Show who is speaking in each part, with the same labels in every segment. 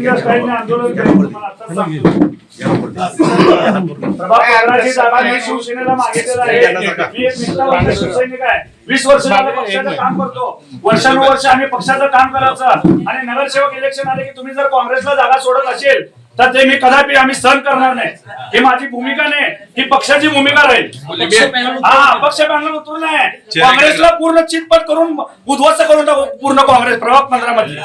Speaker 1: पद्धतीच्या स्टाईलने आंदोलन केलं तुम्हाला आता सांगतो. प्रभाग 15ची जागा मी शिवसेनेला मागितलेला आहे. मी एक निष्ठावंत शिवसैनिक आहे. 20 वर्ष झालं पक्षाचं काम करतो. वर्षानुवर्ष आम्ही पक्षाचं काम करायचं आणि नगरसेवक इलेक्शन आले की तुम्ही जर काँग्रेसला जागा सोडत असेल तर ते मी कदापि आम्ही सहन करणार नाही. ही माझी भूमिका नाही, ही पक्षाची भूमिका राहील. अपक्ष पॅनल उतरून आहे. काँग्रेसला पूर्ण चितपट करून उद्ध्वस्त करून टाकू पूर्ण काँग्रेस प्रभाग 15 मध्ये.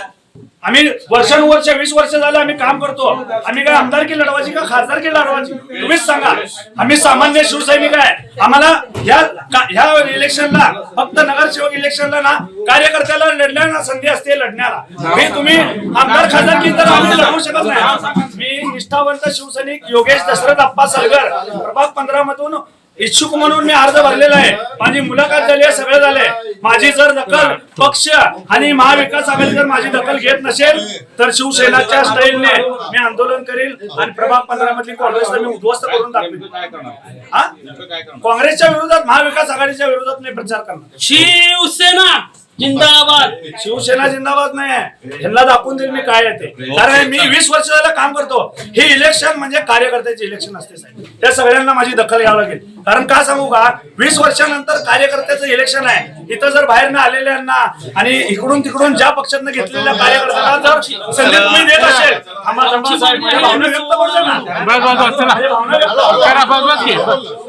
Speaker 1: आम्ही वर्षानुवर्ष 20 वर्ष झालं आम्ही काम करतो. आम्ही काय आमदारकी लढवायची का खासदारकी लढवायची तुम्हीच सांगा. आम्ही सामान्य शिवसैनिक आहे. आम्हाला ह्या इलेक्शनला फक्त नगरसेवक इलेक्शनला ना कार्यकर्त्याला लढण्याला संधी असते लढण्याला. हे तुम्ही आमदार खासदारकी तर आम्ही लढवू शकत नाही. मी निष्ठावंत शिवसैनिक योगेश दशरथ अप्पा सलगर प्रभाग 15 मधून इच्छुक म्हणून मी अर्ज भरलेला आहे. माझी मुलाखत झाली आहे, सगळं झालंय. माझी जर दखल पक्ष आणि महाविकास आघाडी जर माझी दखल घेत नसेल तर शिवसेनाच्या स्टाईलने मी आंदोलन करेल आणि प्रभाग 15 मधली काँग्रेसला मी उद्ध्वस्त करून टाकेल. काँग्रेसच्या विरोधात महाविकास आघाडीच्या विरोधात मी प्रचार करणार.
Speaker 2: शिवसेना जिंदाबाद.
Speaker 1: शिवसेना जिंदाबाद नाही आहे. ह्यांना दाखवून देईल मी काय आहे ते. कारण मी 20 वर्ष झालं काम करतो. हे इलेक्शन म्हणजे कार्यकर्त्याचे इलेक्शन असते साहेब. त्या सगळ्यांना माझी दखल घ्यावी लागेल. कारण का सांगू का 20 वर्षानंतर कार्यकर्त्याचं इलेक्शन आहे. इथं जर बाहेर आलेल्यांना आणि इकडून तिकडून ज्या पक्षातनं घेतलेल्या कार्यकर्त्यांना जर संधी तुम्ही देत असेल भावना व्यक्त करू.